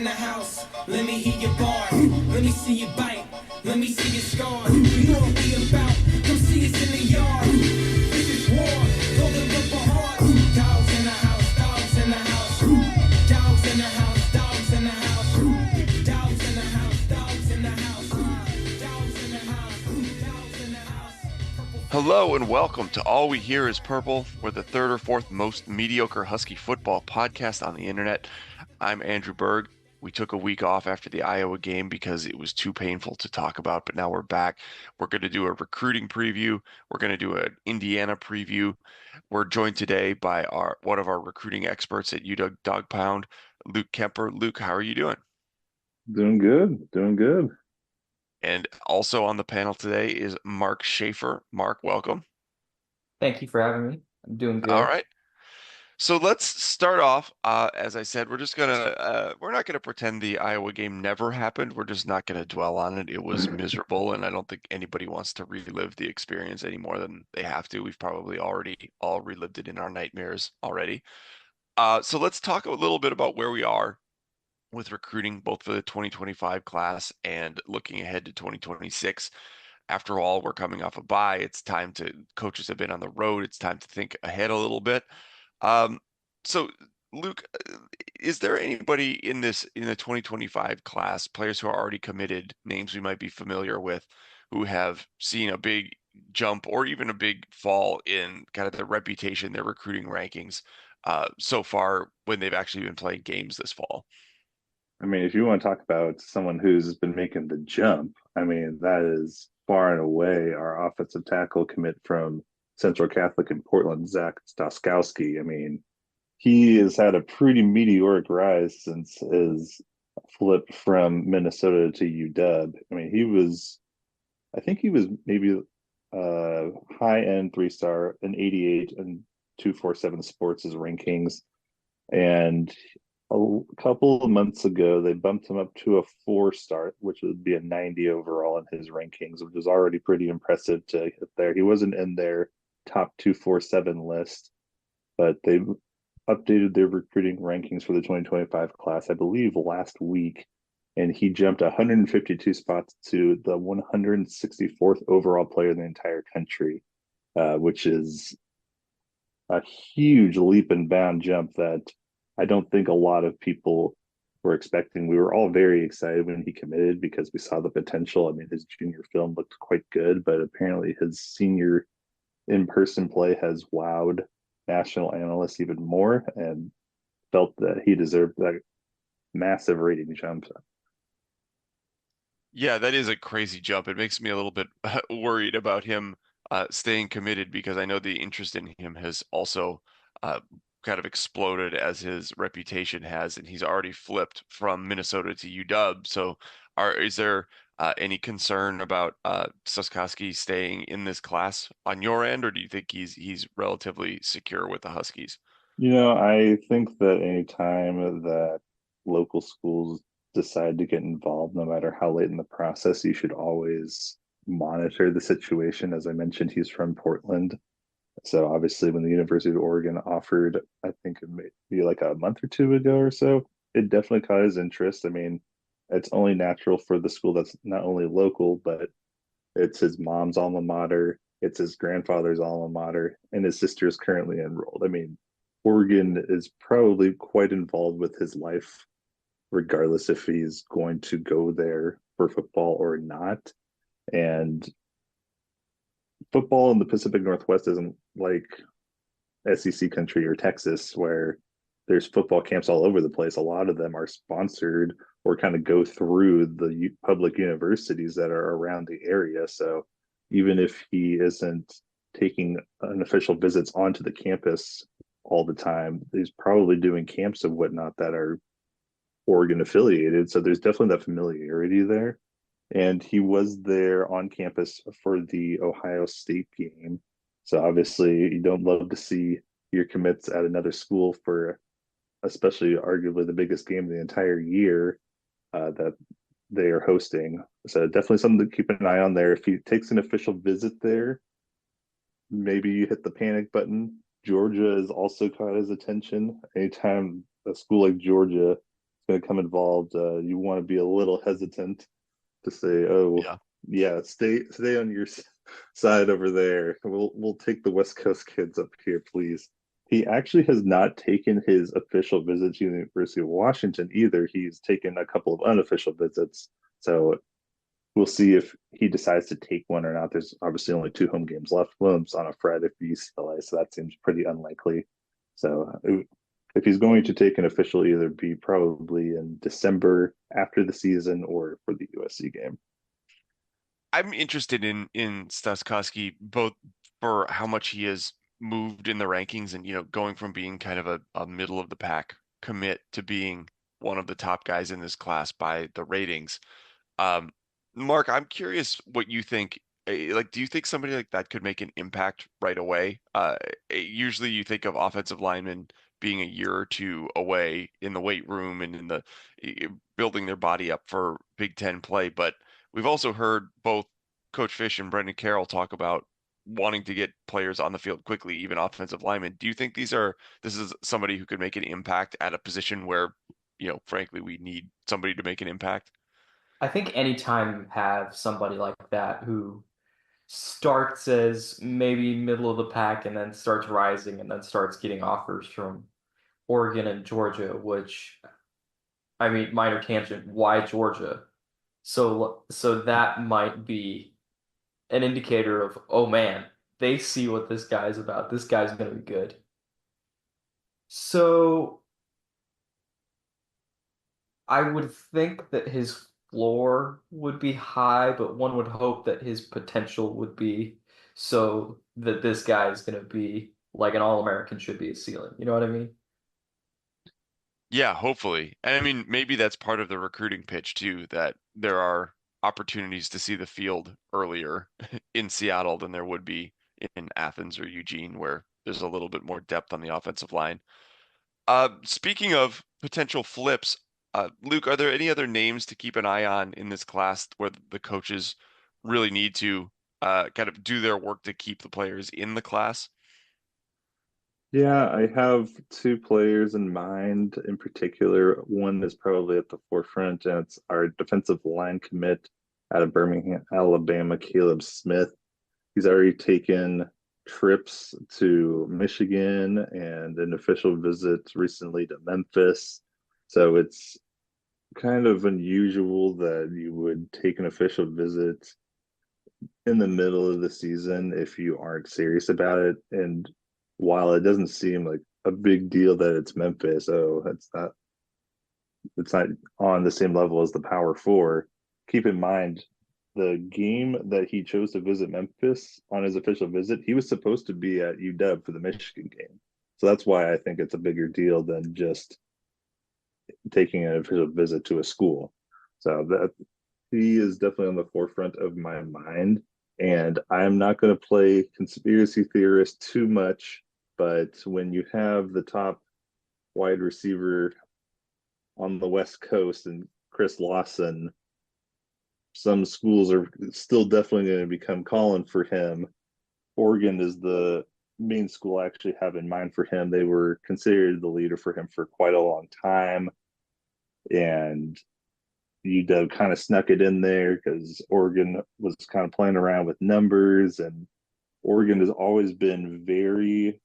in the house. Let me hear your bars. Let me see you bite. Let me see your scars. You know what we about. Come see us in the yard. This is war. Go to look for heart. Dogs in the house. Dogs in the house. Dogs in the house. Dogs in the house. Dogs in the house. Dogs in the house. Dogs in the house. Dogs in the house. Hello and welcome to All We Hear is Purple. We're the third or fourth most mediocre Husky football podcast on the internet. I'm Andrew Berg. We took a week off after the Iowa game because it was too painful to talk about, but now we're back. We're going to do a recruiting preview. We're going to do an Indiana preview. We're joined today by one of our recruiting experts at UW Dog Pound, Luke Kemper. Luke, how are you doing? Doing good, doing good. And also on the panel today is Mark Schaefer. Mark, welcome. Thank you for having me. I'm doing good. All right. So let's start off. As I said, we're not gonna pretend the Iowa game never happened. We're just not gonna dwell on it. It was miserable, and I don't think anybody wants to relive the experience any more than they have to. We've probably already all relived it in our nightmares already. So let's talk a little bit about where we are with recruiting, both for the 2025 class and looking ahead to 2026. After all, we're coming off a bye. Coaches have been on the road. It's time to think ahead a little bit. So Luke, is there anybody in the 2025 class, players who are already committed, names we might be familiar with, who have seen a big jump or even a big fall in kind of their reputation, their recruiting rankings, so far when they've actually been playing games this fall? I mean, if you want to talk about someone who's been making the jump, I mean, that is far and away our offensive tackle commit from Central Catholic in Portland, Zach Staskowski. I mean, he has had a pretty meteoric rise since his flip from Minnesota to UW. I mean, I think he was maybe high end 3-star, an 88 and 247 Sports' rankings. And a couple of months ago, they bumped him up to a 4-star, which would be a 90 overall in his rankings, which is already pretty impressive to hit there. He wasn't in their top 247 list, but they updated their recruiting rankings for the 2025 class, I believe, last week, and he jumped 152 spots to the 164th overall player in the entire country, which is a huge leap and bound jump that I don't think a lot of people were expecting. We were all very excited when he committed because we saw the potential. I mean, his junior film looked quite good, but apparently his senior in-person play has wowed national analysts even more and felt that he deserved that massive rating jump. Yeah, that is a crazy jump. It makes me a little bit worried about him staying committed because I know the interest in him has also kind of exploded as his reputation has, and he's already flipped from Minnesota to UW. So, is there any concern about Staskowski staying in this class on your end, or do you think he's relatively secure with the Huskies? I think that any time that local schools decide to get involved, no matter how late in the process, you should always monitor the situation. As I mentioned, he's from Portland. So obviously when the University of Oregon offered, I think it may be like a month or two ago or so, it definitely caught his interest. I mean, it's only natural for the school that's not only local, but it's his mom's alma mater, it's his grandfather's alma mater, and his sister is currently enrolled. I mean, Oregon is probably quite involved with his life, regardless if he's going to go there for football or not. And football in the Pacific Northwest isn't like SEC country or Texas, where there's football camps all over the place. A lot of them are sponsored or kind of go through the public universities that are around the area. So even if he isn't taking unofficial visits onto the campus all the time, he's probably doing camps and whatnot that are Oregon affiliated. So there's definitely that familiarity there. And he was there on campus for the Ohio State game. So obviously you don't love to see your commits at another school for especially arguably the biggest game of the entire year that they are hosting. So definitely something to keep an eye on there. If he takes an official visit there, maybe you hit the panic button. Georgia has also caught his attention. Anytime a school like Georgia going to come involved, you want to be a little hesitant to say, "Oh, Yeah. yeah, stay on your side over there. We'll take the West Coast kids up here, please." He actually has not taken his official visit to the University of Washington either. He's taken a couple of unofficial visits. So we'll see if he decides to take one or not. There's obviously only 2 home games left. One of them's on a Friday for UCLA, so that seems pretty unlikely. So if he's going to take an official, either be probably in December after the season or for the USC game. I'm interested in Staskowski both for how much he has moved in the rankings and going from being kind of a middle of the pack commit to being one of the top guys in this class by the ratings. Um, Mark, I'm curious what you think. Like, do you think somebody like that could make an impact right away? Usually you think of offensive linemen being a year or two away in the weight room and in the building their body up for Big Ten play, but we've also heard both Coach Fish and Brendan Carroll talk about wanting to get players on the field quickly, even offensive linemen. Do you think this is somebody who could make an impact at a position where, frankly, we need somebody to make an impact? I think anytime you have somebody like that who starts as maybe middle of the pack and then starts rising and then starts getting offers from Oregon and Georgia, which I mean, minor tangent, why Georgia? So that might be an indicator of, oh man, they see what this guy's about. This guy's gonna be good. So I would think that his floor would be high, but one would hope that his potential would be so that this guy is going to be like an All-American should be a ceiling. You know what I mean? Yeah, hopefully. And I mean, maybe that's part of the recruiting pitch too, that there are opportunities to see the field earlier in Seattle than there would be in Athens or Eugene, where there's a little bit more depth on the offensive line. Speaking of potential flips, Luke, are there any other names to keep an eye on in this class where the coaches really need to kind of do their work to keep the players in the class? Yeah, I have 2 players in mind in particular. One is probably at the forefront, and it's our defensive line commit out of Birmingham, Alabama, Caleb Smith. He's already taken trips to Michigan and an official visit recently to Memphis. So it's kind of unusual that you would take an official visit in the middle of the season if you aren't serious about it. And while it doesn't seem like a big deal that it's Memphis, oh, it's not on the same level as the Power Four. Keep in mind the game that he chose to visit Memphis on his official visit, he was supposed to be at UW for the Michigan game. So that's why I think it's a bigger deal than just taking an official visit to a school. So that he is definitely on the forefront of my mind. And I'm not going to play conspiracy theorist too much, but when you have the top wide receiver on the West Coast and Chris Lawson, some schools are still definitely going to become calling for him. Oregon is the main school I actually have in mind for him. They were considered the leader for him for quite a long time. And UW kind of snuck it in there because Oregon was kind of playing around with numbers, and Oregon has always been very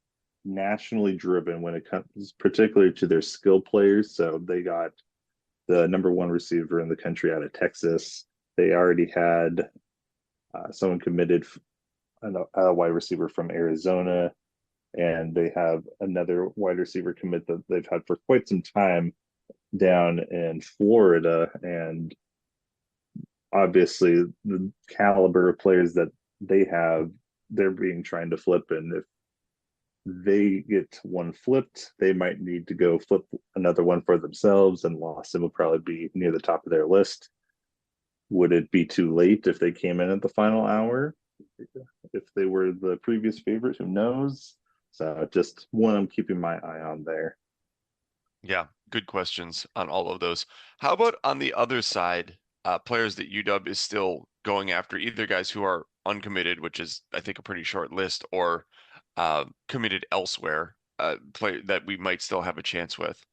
nationally driven when it comes particularly to their skill players. So they got the number 1 receiver in the country out of Texas. They already had someone committed, a wide receiver from Arizona, and they have another wide receiver commit that they've had for quite some time down in Florida. And obviously the caliber of players that they have, they're being trying to flip. And if they get one flipped, they might need to go flip another one for themselves, and Lawson will probably be near the top of their list. Would it be too late if they came in at the final hour? If they were the previous favorite, who knows? So just one I'm keeping my eye on there. Yeah, good questions on all of those. How about on the other side, players that UW is still going after, either guys who are uncommitted, which is I think a pretty short list, or committed elsewhere, play that we might still have a chance with.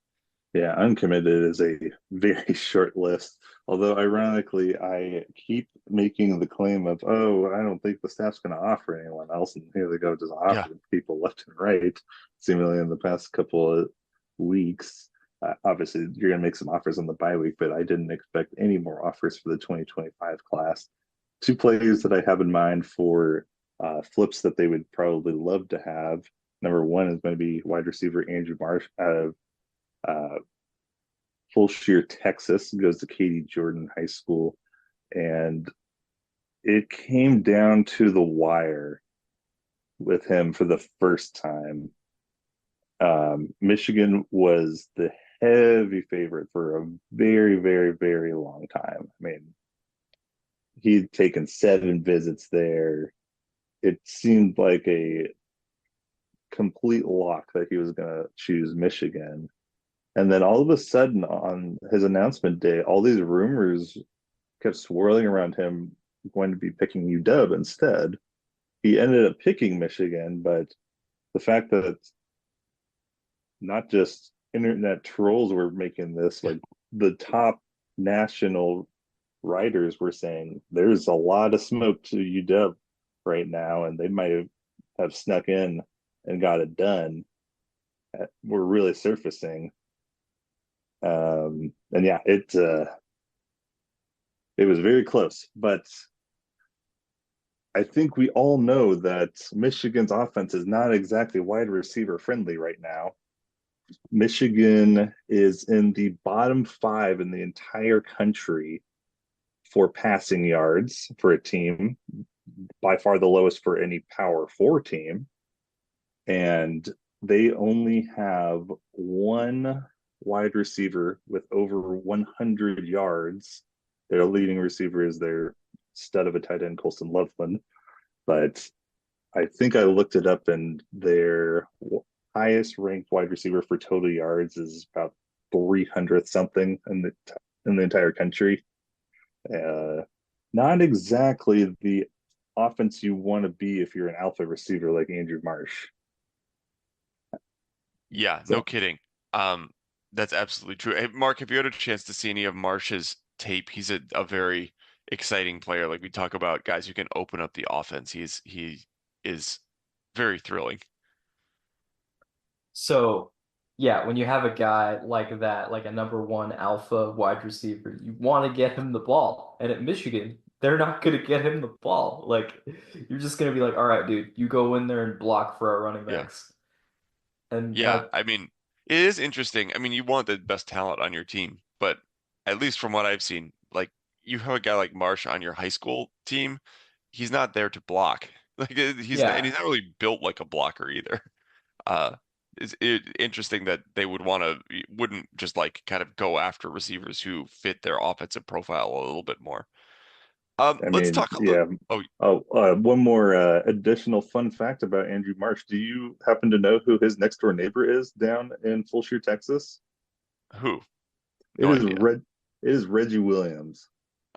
Yeah, uncommitted is a very short list. Although ironically, I keep making the claim of, oh, I don't think the staff's going to offer anyone else, and here they go, just Yeah. offering people left and right, seemingly in the past couple of weeks. Obviously, you're going to make some offers on the bye week, but I didn't expect any more offers for the 2025 class. Two players that I have in mind for flips that they would probably love to have. Number one is going to be wide receiver Andrew Marsh out of uh, Fulshire, Texas, goes to Katy Jordan High School. And it came down to the wire with him for the first time. Michigan was the heavy favorite for a very, very, very long time. I mean, he'd taken 7 visits there. It seemed like a complete lock that he was going to choose Michigan. And then all of a sudden, on his announcement day, all these rumors kept swirling around him going to be picking UW instead. He ended up picking Michigan, but the fact that not just internet trolls were making this, like the top national writers were saying there's a lot of smoke to UW right now, and they might have snuck in and got it done. We're really surfacing. And yeah, it was very close, but I think we all know that Michigan's offense is not exactly wide receiver friendly right now. Michigan is in the bottom 5 in the entire country for passing yards for a team, by far the lowest for any Power 4 team. And they only have one wide receiver with over 100 yards. Their leading receiver is their stud of a tight end, Colson Loveland. But I think I looked it up, and their highest ranked wide receiver for total yards is about 300 something in the entire country. Not exactly the offense you want to be if you're an alpha receiver like Andrew Marsh. Yeah, no kidding. That's absolutely true. Hey, Mark, have you had a chance to see any of Marsh's tape? He's a very exciting player. Like we talk about guys who can open up the offense. He is very thrilling. So, yeah, when you have a guy like that, like a number one alpha wide receiver, you want to get him the ball. And at Michigan, they're not going to get him the ball. Like, you're just going to be like, all right, dude, you go in there and block for our running Yeah. backs. And Yeah, I mean, it is interesting. I mean, you want the best talent on your team, but at least from what I've seen, like you have a guy like Marsh on your high school team, he's not there to block. Like and yeah, he's not really built like a blocker either. It's interesting that they wouldn't just like kind of go after receivers who fit their offensive profile a little bit more. I Let's mean, talk a little. yeah. Oh, Oh, one more additional fun fact about Andrew Marsh. Do you happen to know who his next door neighbor is down in Fulshire, Texas? who? It No is idea. Red. It is Reggie Williams.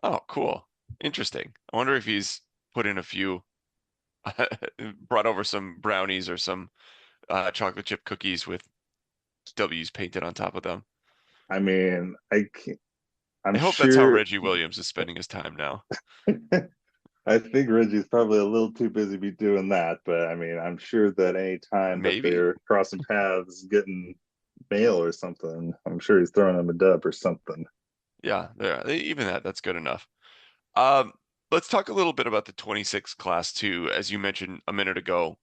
Oh, cool. Interesting. I wonder if he's put in a few, brought over some brownies or some chocolate chip cookies with W's painted on top of them. I mean, I can't, I I'm hope that's how sure. Reggie Williams is spending his time now. I think Reggie's probably a little too busy to be doing that, but I mean, I'm sure that any time that Maybe. they're crossing paths, getting mail or something, I'm sure he's throwing them a dub or something. Yeah, even that's good enough. Um, let's talk a little bit about the 26 class too. As you mentioned a minute ago,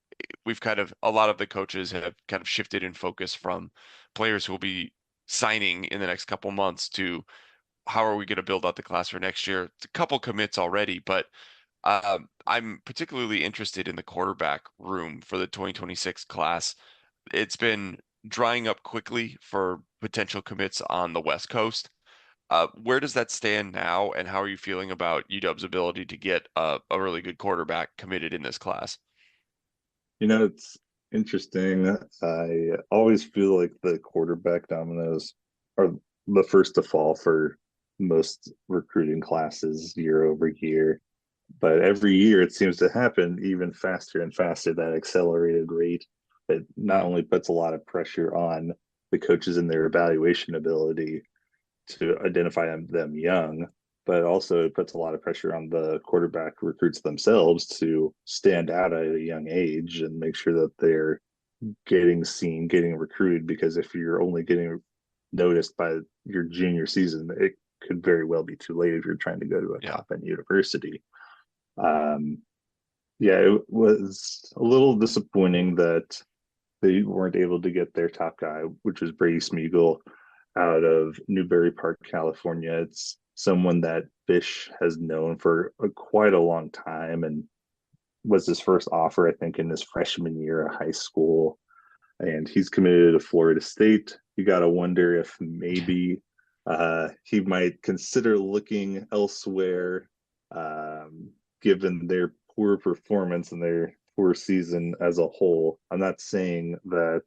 a lot of the coaches have kind of shifted in focus from players who will be signing in the next couple months to how are we going to build out the class for next year? It's a couple commits already, but I'm particularly interested in the quarterback room for the 2026 class. It's been drying up quickly for potential commits on the West Coast. Where does that stand now, and how are you feeling about UW's ability to get a really good quarterback committed in this class? It's interesting. I always feel like the quarterback dominoes are the first to fall for most recruiting classes year over year. But every year it seems to happen even faster and faster, that accelerated rate. It not Mm, only puts a lot of pressure on the coaches and their evaluation ability to identify them young, but also it puts a lot of pressure on the quarterback recruits themselves to stand out at a young age and make sure that they're getting seen, getting recruited. Because if you're only getting noticed by your junior season, it could very well be too late if you're trying to go to a Yeah. top end university. Yeah, it was a little disappointing that they weren't able to get their top guy, which was Brady Smeagol out of Newbury Park, California. It's someone that Fish has known for quite a long time and was his first offer, I think, in his freshman year of high school. And he's committed to Florida State. You got to wonder if maybe he might consider looking elsewhere, given their poor performance and their poor season as a whole. I'm not saying that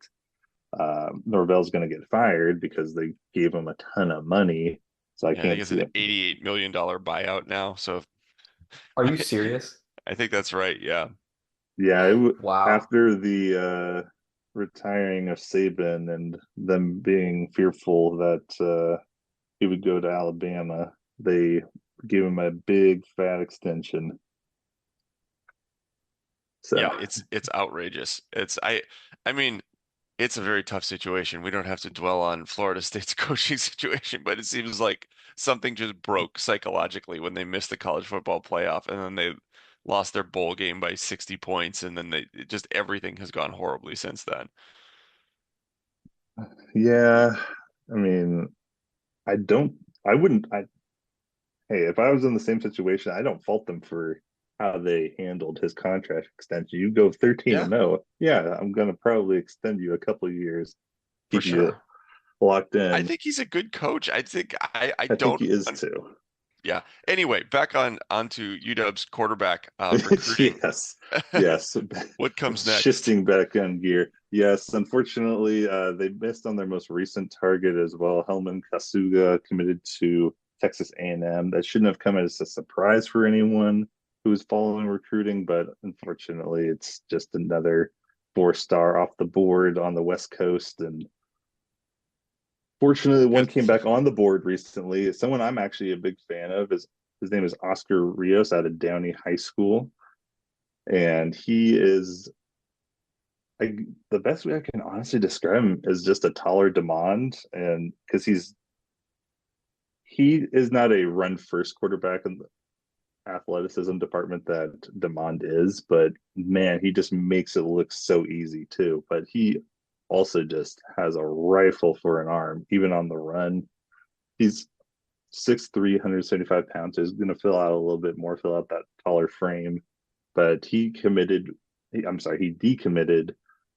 Norvell's going to get fired because they gave him a ton of money. So I Yeah, I think can't it's see an it. $88 million buyout now. So Are you serious? I think that's right. Yeah. Yeah, Wow. after the retiring of Saban and them being fearful that he would go to Alabama, they gave him a big fat extension. So Yeah, it's outrageous. I mean, it's a very tough situation. We don't have to dwell on Florida State's coaching situation, but it seems like something just broke psychologically when they missed the college football playoff and then they lost their bowl game by 60 points and then just everything has gone horribly since then. yeah, I mean, I don't, I wouldn't, hey, if I was in the same situation, I don't fault them for how they handled his contract extension. You go 13 Yeah, and 0. Yeah, I'm going to probably extend you a couple of years, for keep you sure. locked I in. think he's a good coach. I I think don't he is too. yeah. Anyway, back onto UW's quarterback recruiting. Yes, yes. What comes next? Shifting back on gear. Yes, unfortunately, they missed on their most recent target as well. Helman Kasuga committed to Texas A&M. That shouldn't have come as a surprise for anyone who was following recruiting, but unfortunately, it's just another four-star off the board on the West Coast. And fortunately, one Good. came back on the board recently. Someone I'm actually a big fan of is his name is Oscar Rios out of Downey High School, and he is the best way I can honestly describe him is just a taller Demond, and because he is not a run first quarterback in the athleticism department that Demond is, but man, he just makes it look so easy too. But he also just has a rifle for an arm, even on the run. He's 6'3", 175 pounds. So he's going to fill out a little bit more, fill out that taller frame. But he decommitted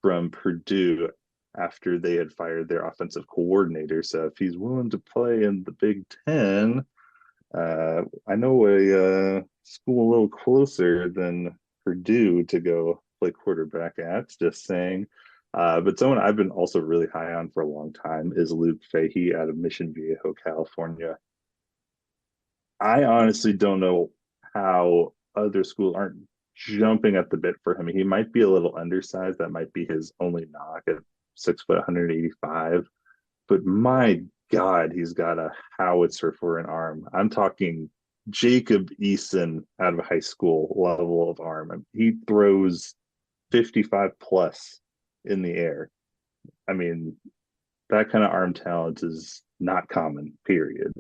from Purdue after they had fired their offensive coordinator. So if he's willing to play in the Big Ten, I know a school a little closer than Purdue to go play quarterback at. Just saying. But someone I've been also really high on for a long time is Luke Fahey out of Mission Viejo, California. I honestly don't know how other schools aren't jumping at the bit for him. He might be a little undersized. That might be his only knock at 6 foot 185. But my God, he's got a howitzer for an arm. I'm talking Jacob Eason out of high school level of arm. He throws 55 plus in the air. I mean, that kind of arm talent is not common, period.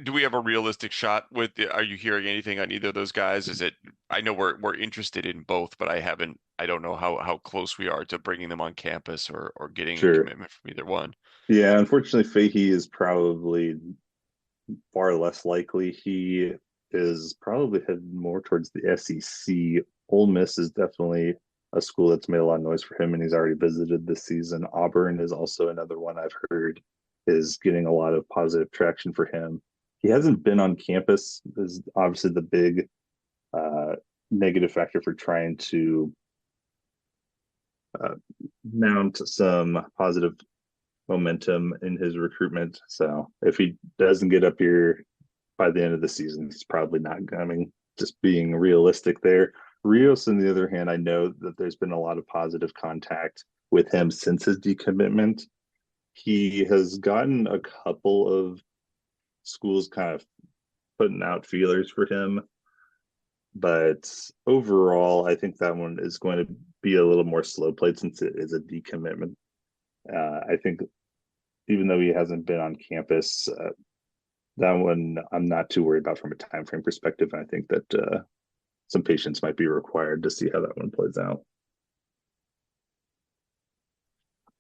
Do we have a realistic shot with are you hearing anything on either of those guys? I know we're interested in both, but I don't know how close we are to bringing them on campus or getting a Sure. commitment from either one. Yeah, unfortunately, Fahey is probably far less likely. He is probably headed more towards the SEC. Ole Miss is definitely a school that's made a lot of noise for him, and he's already visited this season. Auburn is also another one I've heard is getting a lot of positive traction for him. He hasn't been on campus, is obviously the big negative factor for trying to mount some positive momentum in his recruitment. So if he doesn't get up here by the end of the season, he's probably not coming. Just being realistic there. Rios, on the other hand, I know that there's been a lot of positive contact with him since his decommitment. He has gotten a couple of schools kind of putting out feelers for him, but overall, I think that one is going to be a little more slow played since it is a decommitment. I think even though he hasn't been on campus, that one I'm not too worried about from a time frame perspective. And I think that some patience might be required to see how that one plays out.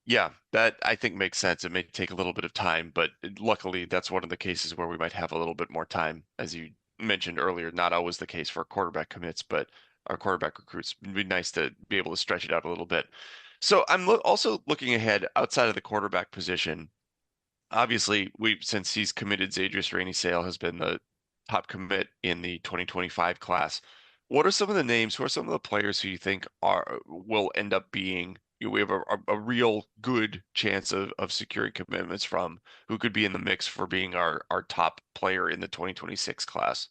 Yeah, that I think makes sense. It may take a little bit of time, but luckily that's one of the cases where we might have a little bit more time. As you mentioned earlier, not always the case for quarterback commits, but our quarterback recruits. It'd be nice to be able to stretch it out a little bit. So I'm also looking ahead outside of the quarterback position. Obviously, since he's committed, Zadrius Rainey Sale has been the top commit in the 2025 class. What are some of the names? Who are some of the players who you think will end up being we have a real good chance of securing commitments from who could be in the mix for being our top player in the 2026 class?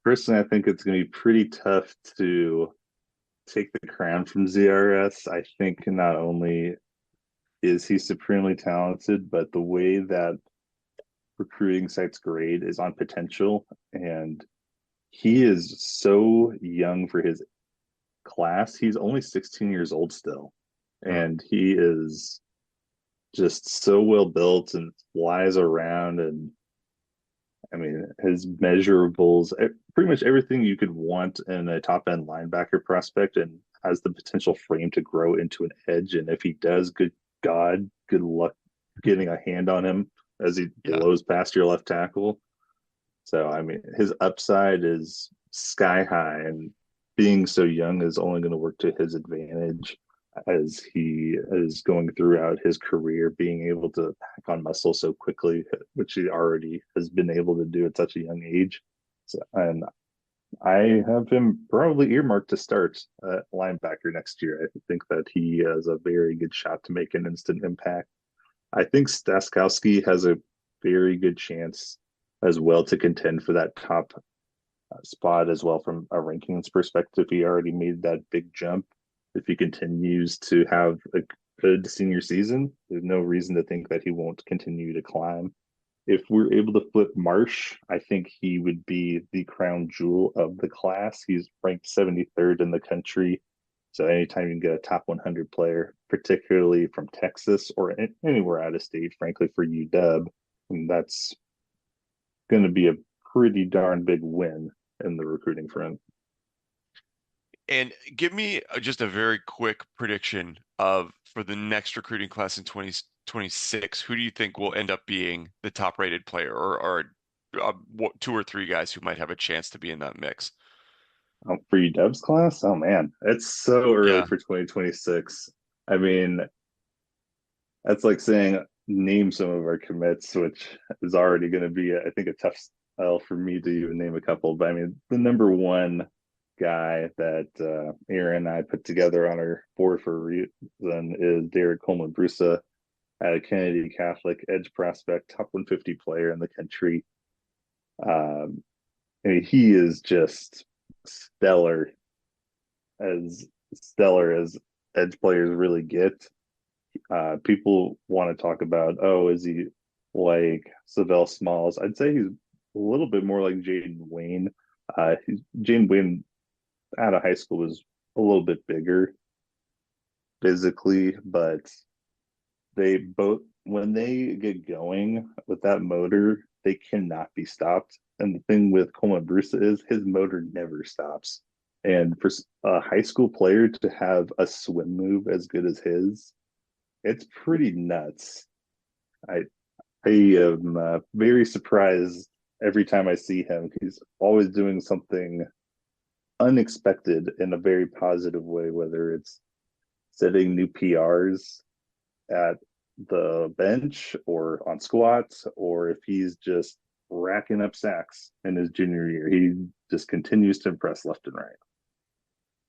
Personally, I think it's going to be pretty tough to take the crown from ZRS. I think not only is he supremely talented, but the way that recruiting sites grade is on potential. And he is so young for his class. He's only 16 years old still. And he is just so well built and flies around. And I mean, his measurables, pretty much everything you could want in a top end linebacker prospect, and has the potential frame to grow into an edge. And if he does, good God, good luck getting a hand on him as he blows past your left tackle. So, I mean, his upside is sky high, and being so young is only going to work to his advantage as he is going throughout his career, being able to pack on muscle so quickly, which he already has been able to do at such a young age. So, and I have him probably earmarked to start linebacker next year. I think that he has a very good shot to make an instant impact. I think Staskowski has a very good chance as well to contend for that top spot as well from a rankings perspective. He already made that big jump. If he continues to have a good senior season, there's no reason to think that he won't continue to climb. If we're able to flip Marsh, I think he would be the crown jewel of the class. He's ranked 73rd in the country. So anytime you can get a top 100 player, particularly from Texas or anywhere out of state, frankly, for UW, and that's going to be a pretty darn big win in the recruiting front. And give me just a very quick prediction of for the next recruiting class in 2026. Who do you think will end up being the top rated player, or two or three guys who might have a chance to be in that mix? For UW's class, oh man, it's so early Yeah. for 2026. I mean, that's like saying name some of our commits, which is already going to be, I think, a tough sell for me to even name a couple. But I mean, the number one guy that Aaron and I put together on our board for a reason is Derek Coleman Brusa at a Kennedy Catholic edge prospect, top 150 player in the country. I mean, he is just stellar as edge players really get. People want to talk about, oh, is he like Savell Smalls? I'd say he's a little bit more like Jaden Wayne. Jaden Wayne out of high school was a little bit bigger physically, but they both, when they get going with that motor, they cannot be stopped. And the thing with Coleman Brusa is his motor never stops. And for a high school player to have a swim move as good as his, it's pretty nuts. I am very surprised every time I see him. He's always doing something unexpected in a very positive way, whether it's setting new PRs at the bench or on squats, or if he's just racking up sacks in his junior year. He just continues to impress left and right.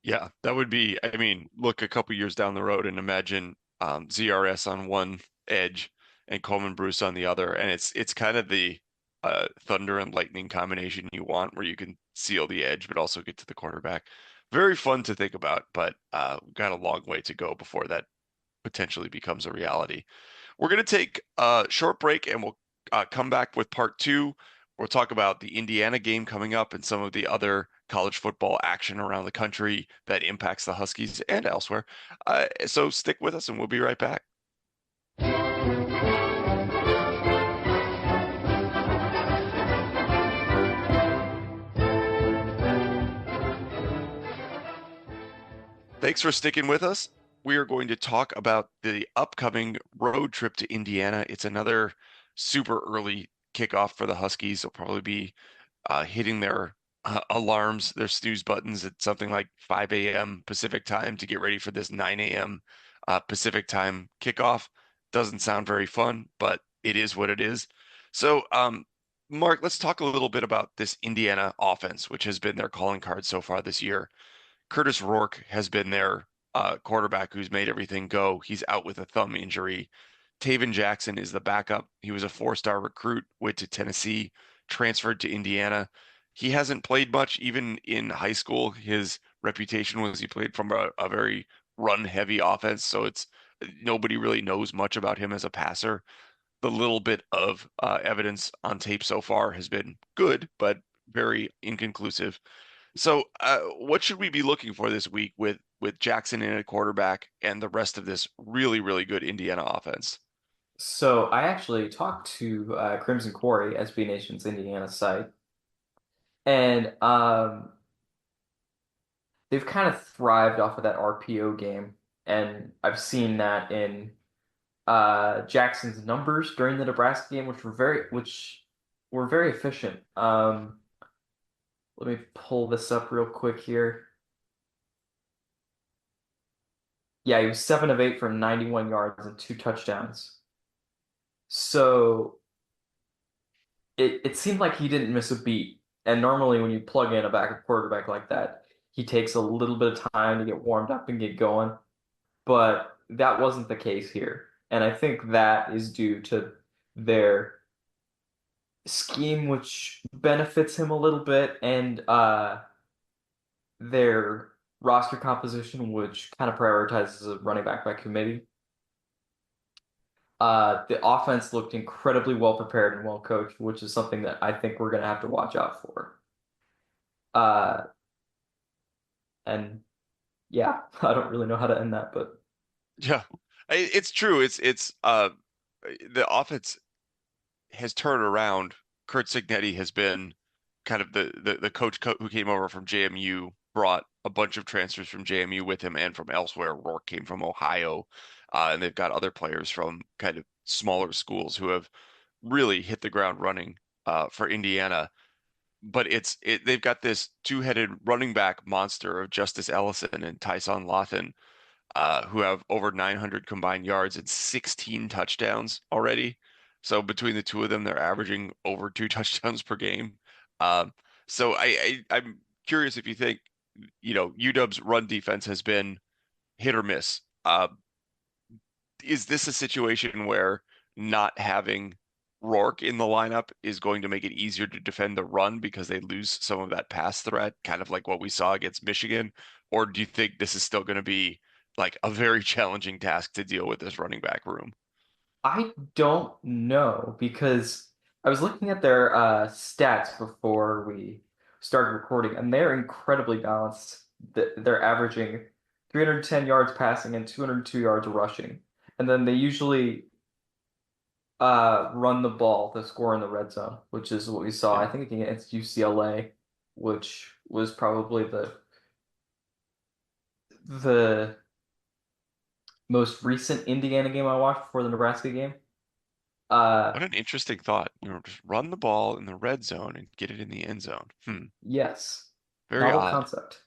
Yeah, that would be, I mean, look a couple years down the road and imagine ZRS on one edge and Coleman Bruce on the other. And it's kind of the thunder and lightning combination you want where you can seal the edge, but also get to the quarterback. very fun to think about, but we've got a long way to go before that potentially becomes a reality. We're going to take a short break and we'll come back with part two. We'll talk about the Indiana game coming up and some of the other college football action around the country that impacts the Huskies and elsewhere. So stick with us and we'll be right back. Thanks for sticking with us. We are going to talk about the upcoming road trip to Indiana. It's another super early kickoff for the Huskies. They'll probably be hitting their alarms, their snooze buttons at something like 5 a.m. Pacific time to get ready for this 9 a.m. Pacific time kickoff. Doesn't sound very fun, but it is what it is. So, Mark, let's talk a little bit about this Indiana offense, which has been their calling card so far this year. Curtis Rourke has been their quarterback who's made everything go. He's out with a thumb injury. Taven Jackson is the backup. He was a four-star recruit, went to Tennessee, transferred to Indiana. He hasn't played much, even in high school. His reputation was he played from a very run-heavy offense, so it's nobody really knows much about him as a passer. The little bit of evidence on tape so far has been good, but very inconclusive. So, what should we be looking for this week with Jackson in at quarterback and the rest of this really, really good Indiana offense? So I actually talked to Crimson Quarry, SB Nation's Indiana site, and they've kind of thrived off of that RPO game, and I've seen that in Jackson's numbers during the Nebraska game, which were very efficient. Let me pull this up real quick here. Yeah, he was 7 of 8 for 91 yards and 2 touchdowns. So it seemed like he didn't miss a beat. And normally when you plug in a backup quarterback like that, he takes a little bit of time to get warmed up and get going. But that wasn't the case here. And I think that is due to their scheme, which benefits him a little bit, and their roster composition, which kind of prioritizes a running back by committee. The offense looked incredibly well prepared and well coached, which is something that I think we're going to have to watch out for. And yeah, I don't really know how to end that, but Yeah, it's true. It's the offense has turned around. Kurt Signetti has been kind of the coach who came over from JMU, brought a bunch of transfers from JMU with him and from elsewhere. Rourke came from Ohio, and they've got other players from kind of smaller schools who have really hit the ground running for Indiana. But they've got this two-headed running back monster of Justice Ellison and Tyson Lawton, who have over 900 combined yards and 16 touchdowns already. So between the two of them, they're averaging over 2 touchdowns per game. Um, so I'm curious if you think, UW's run defense has been hit or miss. Is this a situation where not having Rourke in the lineup is going to make it easier to defend the run because they lose some of that pass threat, kind of like what we saw against Michigan? Or do you think this is still going to be like a very challenging task to deal with this running back room? I don't know because I was looking at their stats before we started recording, and they're incredibly balanced. They're averaging 310 yards passing and 202 yards rushing. And then they usually run the ball to score in the red zone, which is what we saw, I think, against UCLA, which was probably the most recent Indiana game I watched before the Nebraska game. What an interesting thought. Just run the ball in the red zone and get it in the end zone. Yes, Very novel odd. concept.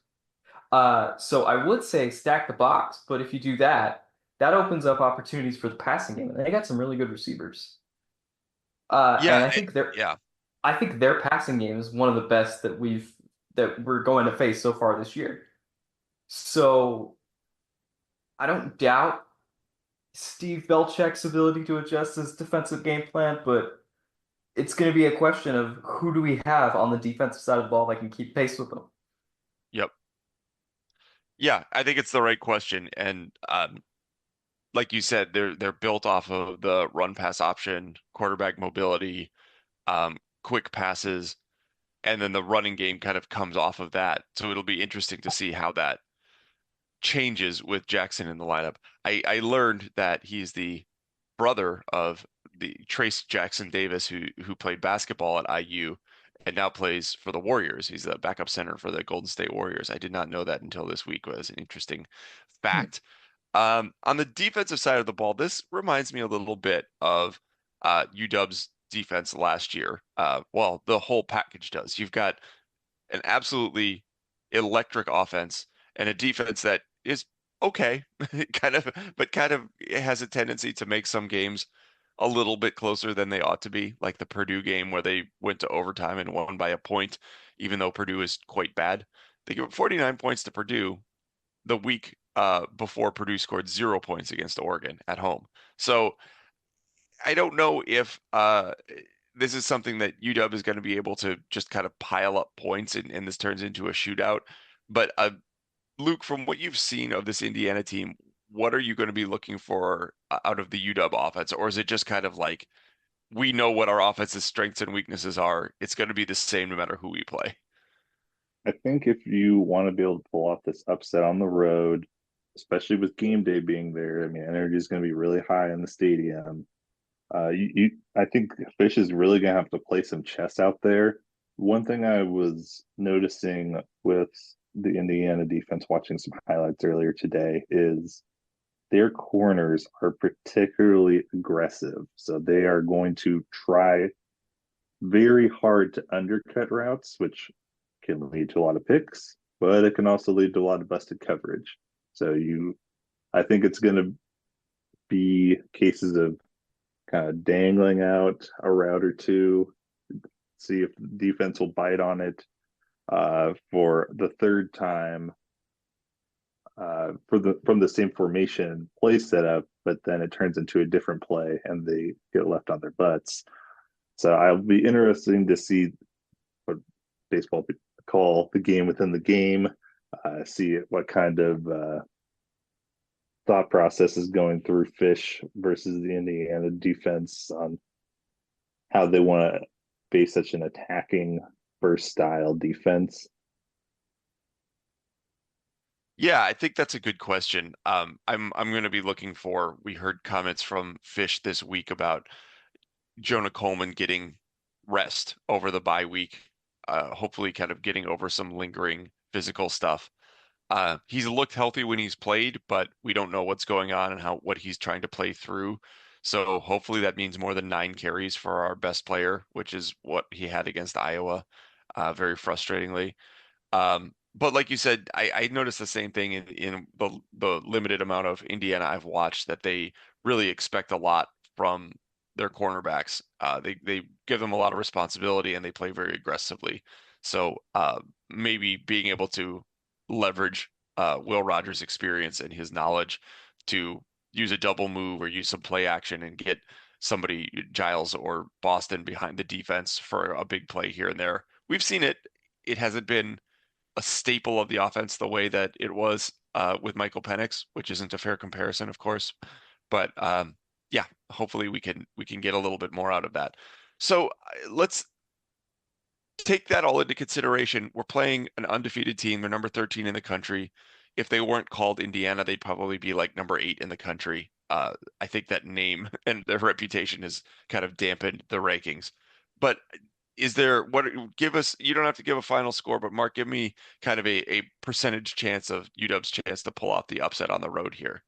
So I would say stack the box, but if you do that, that opens up opportunities for the passing game, and they got some really good receivers. And Yeah. I think their passing game is one of the best that we're going to face so far this year. So I don't doubt Steve Belichick's ability to adjust his defensive game plan, but it's going to be a question of who do we have on the defensive side of the ball that can keep pace with them. Yep. Yeah, I think it's the right question. And like you said, they're built off of the run pass option, quarterback mobility, quick passes, and then the running game kind of comes off of that. So it'll be interesting to see how that changes with Jackson in the lineup. I learned that he's the brother of the Trace Jackson Davis, who played basketball at IU and now plays for the Warriors. He's the backup center for the Golden State Warriors. I did not know that until this week. Was an interesting fact. On the defensive side of the ball, this reminds me a little bit of UW's defense last year. Well, the whole package does. You've got an absolutely electric offense and a defense that is okay, kind of has a tendency to make some games a little bit closer than they ought to be, like the Purdue game where they went to overtime and won by a point, even though Purdue is quite bad. They gave up 49 points to Purdue the week before Purdue scored 0 points against Oregon at home. So I don't know if this is something that UW is going to be able to just kind of pile up points and this turns into a shootout. But Luke, from what you've seen of this Indiana team, what are you going to be looking for out of the UW offense? Or is it just kind of like, we know what our offense's strengths and weaknesses are. It's going to be the same no matter who we play. I think if you want to be able to pull off this upset on the road, especially with game day being there, I mean, energy is going to be really high in the stadium. I think Fish is really going to have to play some chess out there. One thing I was noticing with the Indiana defense, watching some highlights earlier today, is their corners are particularly aggressive. So they are going to try very hard to undercut routes, which can lead to a lot of picks, but it can also lead to a lot of busted coverage. So I think it's going to be cases of kind of dangling out a route or two, see if defense will bite on it for the third time from the same formation play setup, but then it turns into a different play and they get left on their butts. So I'll be interesting to see what baseball call the game within the game, see what kind of thought process is going through Fish versus the Indiana defense on how they want to face such an attacking first style defense. Yeah, I think that's a good question. I'm going to be looking for. We heard comments from Fish this week about Jonah Coleman getting rest over the bye week, hopefully kind of getting over some lingering physical stuff. He's looked healthy when he's played, but we don't know what's going on and what he's trying to play through. So hopefully that means more than 9 carries for our best player, which is what he had against Iowa, very frustratingly. But like you said, I noticed the same thing in the limited amount of Indiana I've watched, that they really expect a lot from their cornerbacks. They give them a lot of responsibility and they play very aggressively. So maybe being able to leverage Will Rogers' experience and his knowledge to use a double move or use some play action and get somebody, Giles or Boston, behind the defense for a big play here and there. We've seen it. It hasn't been a staple of the offense the way that it was with Michael Penix, which isn't a fair comparison, of course. But yeah, hopefully we can get a little bit more out of that. So let's take that all into consideration. We're playing an undefeated team. They're number 13 in the country. If they weren't called Indiana, they'd probably be like number 8 in the country. I think that name and their reputation has kind of dampened the rankings. But is there give us, you don't have to give a final score, but Mark, give me kind of a percentage chance of UW's chance to pull off the upset on the road here.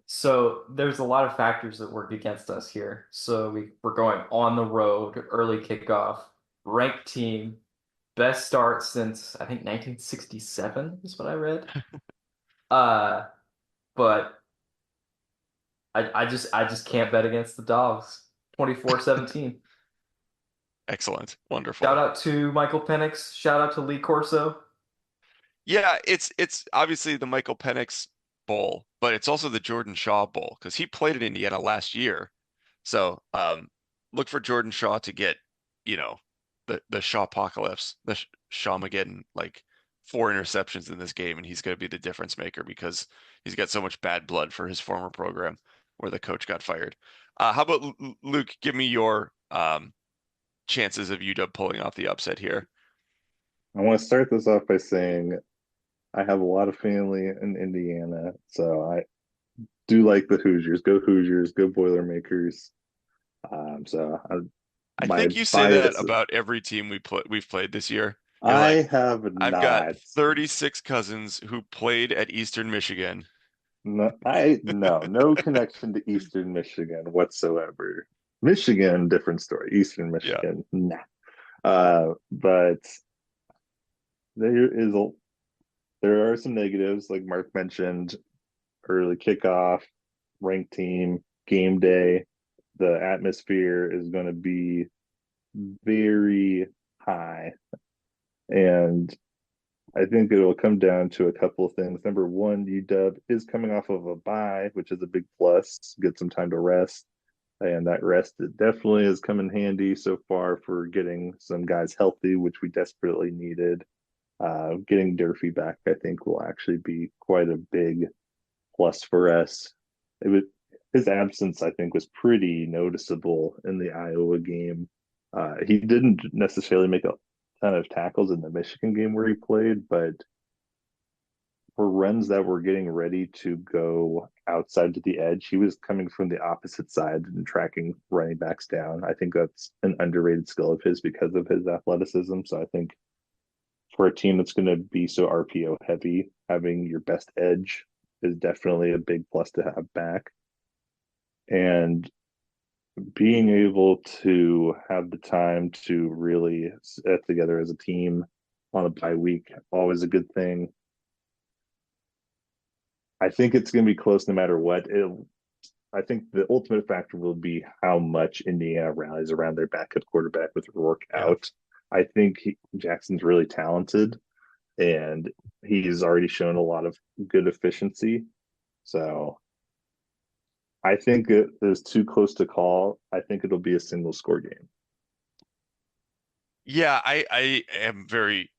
So there's a lot of factors that work against us here. So we're going on the road, early kickoff, ranked team, best start since I think 1967 is what I read. But I just can't bet against the Dogs. 24-17. Excellent. Wonderful. Shout out to Michael Penix. Shout out to Lee Corso. Yeah, it's obviously the Michael Penix Bowl, but it's also the Jordan Shaw Bowl because he played at Indiana last year. So look for Jordan Shaw to get, the Shaw apocalypse, the Shawmageddon like 4 interceptions in this game, and he's going to be the difference maker because he's got so much bad blood for his former program where the coach got fired. How about Luke? Give me your chances of UW pulling off the upset here. I want to start this off by saying I have a lot of family in Indiana, so I do like the Hoosiers. Go Hoosiers, go Boilermakers. So I my think you say that bias, about every team we've played this year. You're like, I have I've got not. 36 cousins who played at Eastern Michigan. No connection to Eastern Michigan whatsoever. Michigan, different story. Eastern Yeah. Michigan, nah. But there is there are some negatives, like Mark mentioned, early kickoff, ranked team, game day. The atmosphere is going to be very high, and I think it'll come down to a couple of things. Number one, UW is coming off of a bye, which is a big plus. Get some time to rest. And that rest definitely has come in handy so far for getting some guys healthy, which we desperately needed. Getting Durfee back, I think, will actually be quite a big plus for us. It was, his absence, I think, was pretty noticeable in the Iowa game. He didn't necessarily make a ton of tackles in the Michigan game where he played, but for runs that were getting ready to go outside to the edge, he was coming from the opposite side and tracking running backs down. I think that's an underrated skill of his because of his athleticism. So I think for a team that's going to be so RPO heavy, having your best edge is definitely a big plus to have back. And being able to have the time to really sit together as a team on a bye week, always a good thing. I think it's going to be close no matter what. I think the ultimate factor will be how much Indiana rallies around their backup quarterback with Rourke Yeah. out. I think Jackson's really talented, and he's already shown a lot of good efficiency. So I think it is too close to call. I think it'll be a single score game. Yeah, I am very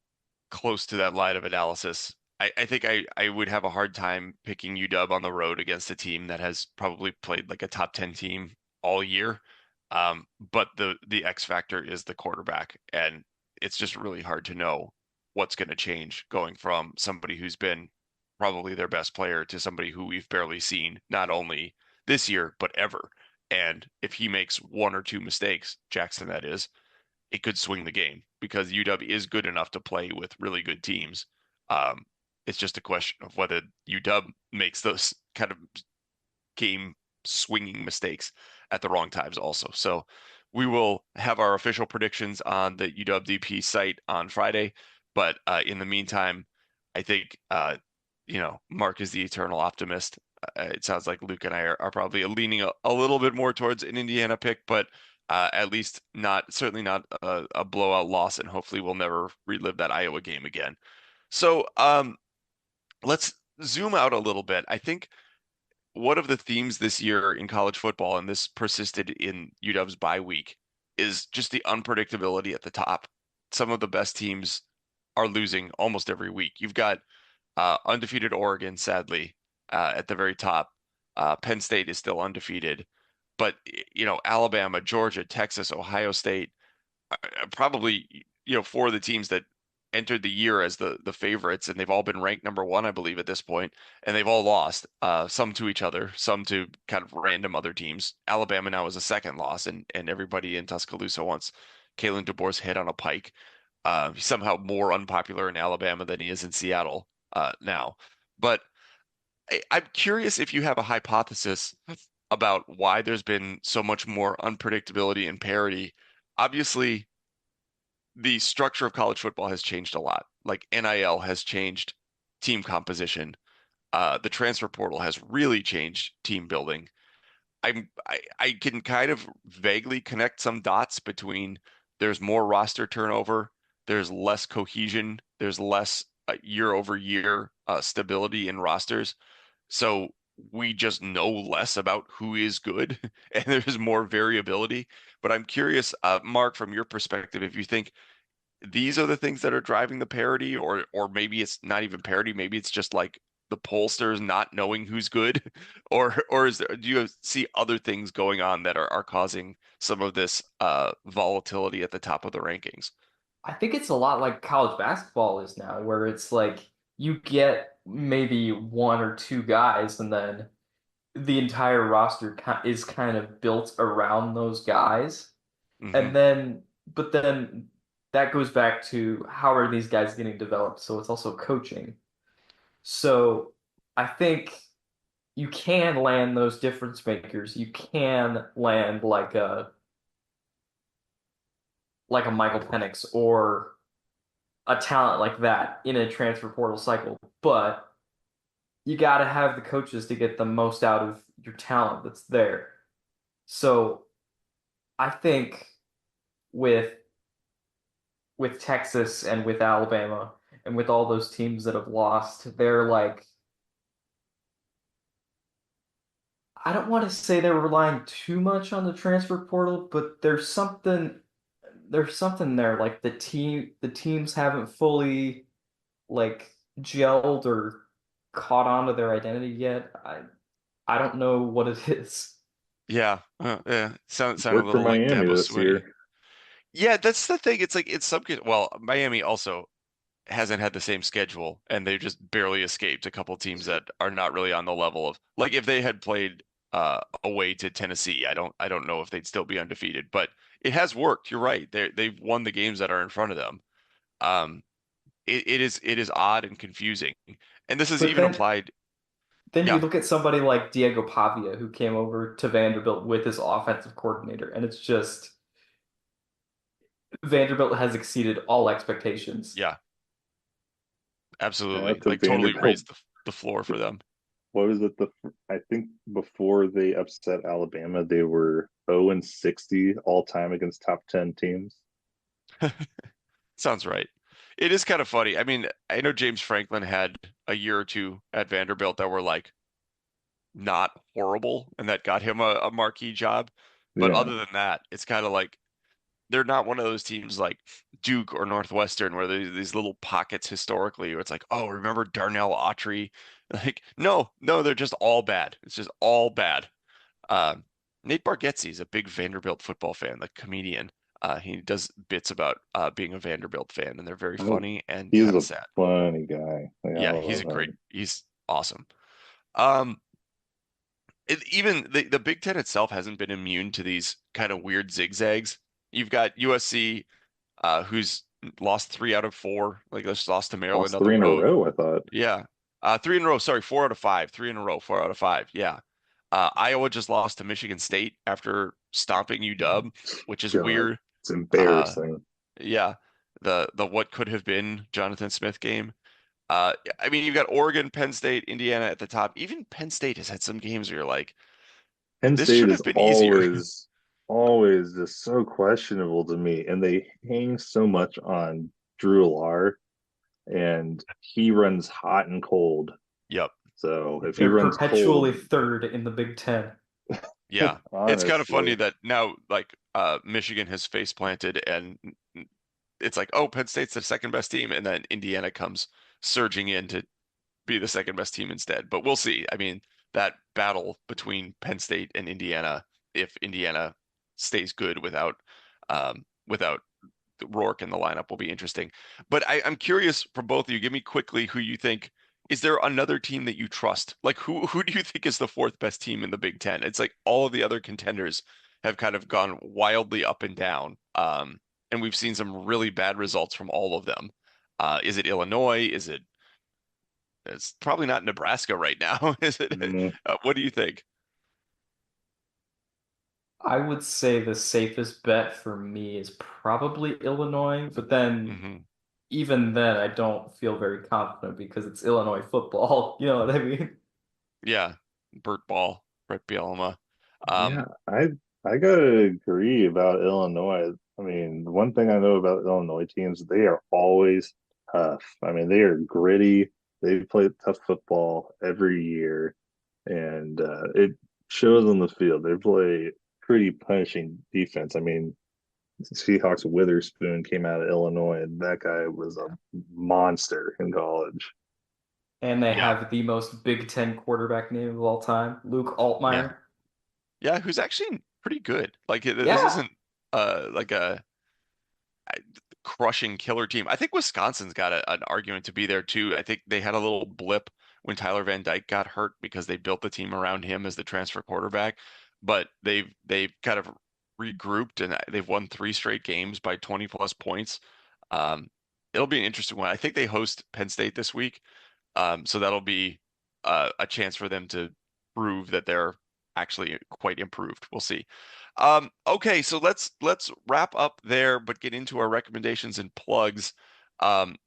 close to that line of analysis. I think I would have a hard time picking UW on the road against a team that has probably played like a top 10 team all year. But the X factor is the quarterback, and it's just really hard to know what's going to change going from somebody who's been probably their best player to somebody who we've barely seen, not only this year, but ever. And if he makes one or two mistakes, Jackson that is, it could swing the game because UW is good enough to play with really good teams. Um, it's just a question of whether UW makes those kind of game swinging mistakes at the wrong times also. So we will have our official predictions on the UWDP site on Friday. But in the meantime, I think, Mark is the eternal optimist. It sounds like Luke and I are probably leaning a little bit more towards an Indiana pick, but at least certainly not a blowout loss, and hopefully we'll never relive that Iowa game again. So let's zoom out a little bit. I think one of the themes this year in college football, and this persisted in UW's bye week, is just the unpredictability at the top. Some of the best teams are losing almost every week. You've got undefeated Oregon, sadly, at the very top. Penn State is still undefeated, but Alabama, Georgia, Texas, Ohio State, probably four of the teams that entered the year as the favorites, and they've all been ranked number one, I believe, at this point, and they've all lost, some to each other, some to kind of random other teams. Alabama now is a second loss, and everybody in Tuscaloosa wants Kalen DeBoer's head on a pike. He's somehow more unpopular in Alabama than he is in Seattle now. But I'm curious if you have a hypothesis about why there's been so much more unpredictability and parity. Obviously, the structure of college football has changed a lot. Like NIL has changed team composition. The transfer portal has really changed team building. I can kind of vaguely connect some dots between there's more roster turnover, there's less cohesion, there's less year over year stability in rosters. So we just know less about who is good and there's more variability. But I'm curious, Mark, from your perspective, if you think these are the things that are driving the parity, or maybe it's not even parity, maybe it's just like the pollsters not knowing who's good, or do you see other things going on that are causing some of this volatility at the top of the rankings? I think it's a lot like college basketball is now, where it's like you get maybe one or two guys, and then the entire roster is kind of built around those guys. Hmm. And then, but then that goes back to how are these guys getting developed? So it's also coaching. So I think you can land those difference makers. You can land like a Michael Penix or a talent like that in a transfer portal cycle, but you got to have the coaches to get the most out of your talent that's there. So I think with Texas and with Alabama and with all those teams that have lost, they're like, I don't want to say they're relying too much on the transfer portal, but there's something there. Like the teams haven't fully like gelled or caught on to their identity yet. I don't know what it is. Yeah, yeah. Sound a Worked for little like Miami Dabo this Swinney. year. Yeah, that's the thing. It's like in some cases, well, Miami also hasn't had the same schedule, and they just barely escaped a couple teams that are not really on the level of, like, if they had played away to Tennessee, I don't know if they'd still be undefeated, but it has worked. You're right. They've won the games that are in front of them. Um, it is odd and confusing, and this is But even applied. then you Yeah, look at somebody like Diego Pavia who came over to Vanderbilt with his offensive coordinator, and it's just Vanderbilt has exceeded all expectations. yeah, Yeah, absolutely. to Like totally Vanderbilt. raised the floor for them. What was it? I think before they upset Alabama, they were 0-60 all time against top 10 teams. Sounds right. It is kind of funny. I mean, I know James Franklin had a year or two at Vanderbilt that were like not horrible, and that got him a marquee job. But Yeah. other than that, it's kind of like they're not one of those teams like Duke or Northwestern where there's these little pockets historically where it's like, oh, remember Darnell Autry? Like, no, no, they're just all bad. It's just all bad. Um, Nate Bargatze is a big Vanderbilt football fan, the comedian. He does bits about being a Vanderbilt fan, and they're very Oh, funny and he's kind of a sad. funny guy. Like, I Yeah, he's a love great, him. he's awesome. Um, even the Big Ten itself hasn't been immune to these kind of weird zigzags. You've got USC, who's lost 3 out of 4, like just lost to Maryland Lost on the three in a road. row, I thought. Yeah. 3 in a row. Sorry, 4 out of 5. 3 in a row. 4 out of 5. Yeah. Iowa just lost to Michigan State after stomping UW, which is God, weird. it's Uh, embarrassing. yeah. The what could have been Jonathan Smith game. I mean, you've got Oregon, Penn State, Indiana at the top. Even Penn State has had some games where you're like, Penn this State should is have been easier. always just so questionable to me, and they hang so much on Drew Lar, and he runs hot and cold. Yep. So if he They're runs perpetually cold, third in the Big Ten. Yeah. It's kind of funny honestly, that now like Michigan has face planted and it's like, oh, Penn State's the second best team, and then Indiana comes surging in to be the second best team instead. But we'll see. I mean, that battle between Penn State and Indiana, if Indiana stays good without Rourke in the lineup, will be interesting. But I'm curious from both of you. Give me quickly who you think. Is there another team that you trust? Like who do you think is the fourth best team in the Big Ten? It's like all of the other contenders have kind of gone wildly up and down. And we've seen some really bad results from all of them. Is it Illinois? It's probably not Nebraska right now, is it? mm, What do you think? I would say the safest bet for me is probably Illinois, but then Hmm. even then I don't feel very confident because it's Illinois football. You know what I mean? Yeah, Bert Ball, Brett Bielema. yeah, Um, I gotta agree about Illinois. I mean, one thing I know about Illinois teams, they are always tough. I mean, they are gritty. They play tough football every year, and it shows on the field. They play pretty punishing defense. I mean, Seahawks Witherspoon came out of Illinois, and that guy was a monster in college. And they Yeah, have the most Big Ten quarterback name of all time, Luke yeah, Altmaier. yeah. Who's actually pretty good. Like this Yeah. isn't like a crushing killer team. I think Wisconsin's got an argument to be there too. I think they had a little blip when Tyler Van Dyke got hurt because they built the team around him as the transfer quarterback, but they've kind of regrouped and they've won 3 straight games by 20 plus points. Um, it'll be an interesting one. I think they host Penn State this week. So that'll be a chance for them to prove that they're actually quite improved. We'll see. Okay, so let's wrap up there, but get into our recommendations and plugs.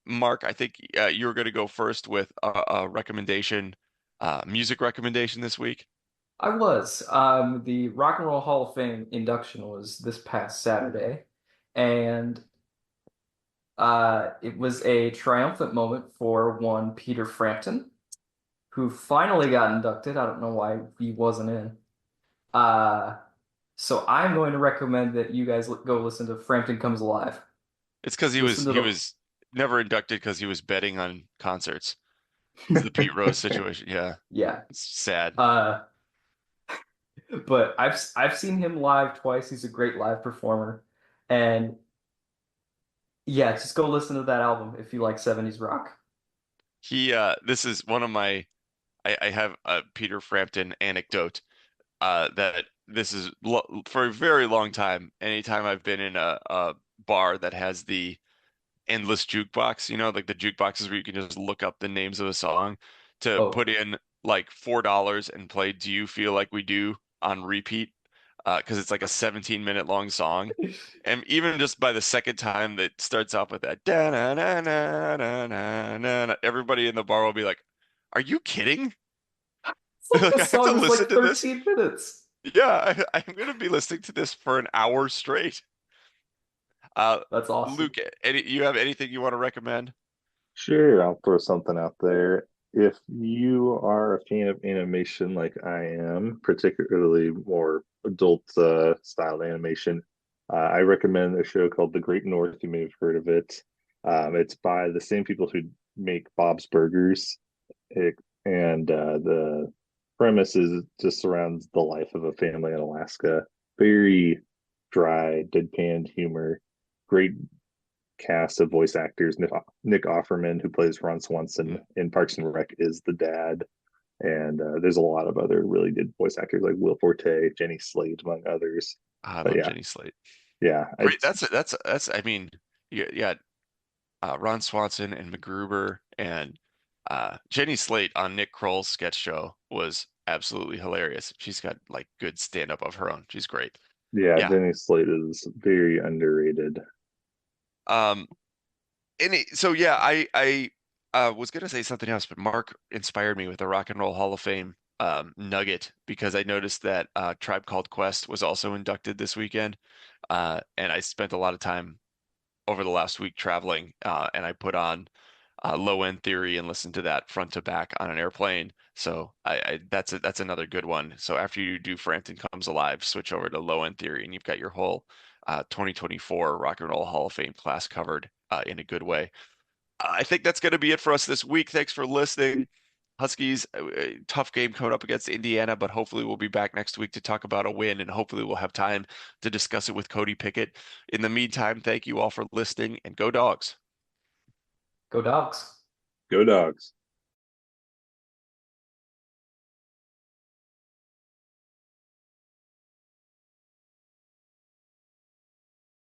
Mark, I think you're going to go first with a recommendation, music recommendation this week. I was. The Rock and Roll Hall of Fame induction was this past Saturday, and it was a triumphant moment for one Peter Frampton, who finally got inducted. I don't know why he wasn't in. Uh, so I'm going to recommend that you guys go listen to Frampton Comes Alive. It's because he was Listen to he the was never inducted because he was betting on concerts. It's the Pete Rose situation. Yeah, yeah. it's sad. But I've seen him live twice. He's a great live performer, and yeah, just go listen to that album if you like 70s rock. This is one of my I have a Peter Frampton anecdote that this is for a very long time. Anytime I've been in a bar that has the endless jukebox, like the jukeboxes where you can just look up the names of a song to Oh, put in like $4 and play "Do You Feel Like We Do" on repeat, because it's like a 17-minute long song. And even just by the second time that starts off with that, da na na na na na na, everybody in the bar will be like, "Are you kidding?" it's like Like I this have to song is listen like to this. 13 minutes. Yeah, I'm gonna be listening to this for an hour straight. Uh, That's awesome. Luke, you have anything you want to recommend? Sure, I'll throw something out there. If you are a fan of animation like I am, particularly more adult styled animation, I recommend a show called The Great North. You may have heard of it. It's by the same people who make Bob's Burgers. And the premise is just surrounds the life of a family in Alaska. Very dry, deadpan humor. Great cast of voice actors. Nick Offerman, who plays Ron Swanson Mm. in Parks and Rec, is the dad. And there's a lot of other really good voice actors like Will Forte, Jenny Slate, among others. I But love yeah, Jenny Slate. yeah, Great. it's That's. I mean, you got Ron Swanson and MacGruber and Jenny Slate on Nick Kroll's sketch show was absolutely hilarious. She's got like good stand up of her own. She's great. yeah, Yeah. Jenny Slate is very underrated. Um. So yeah, I was gonna say something else, but Mark inspired me with the Rock and Roll Hall of Fame nugget because I noticed that Tribe Called Quest was also inducted this weekend, and I spent a lot of time over the last week traveling, and I put on Low End Theory and listened to that front to back on an airplane. So that's another good one. So after you do Frampton Comes Alive, switch over to Low End Theory, and you've got your whole 2024 Rock and Roll Hall of Fame class covered in a good way. I think that's going to be it for us this week. Thanks for listening. Huskies, tough game coming up against Indiana, but hopefully we'll be back next week to talk about a win, and hopefully we'll have time to discuss it with Cody Pickett. In the meantime, thank you all for listening, and go Dogs. Go Dogs. Go Dogs.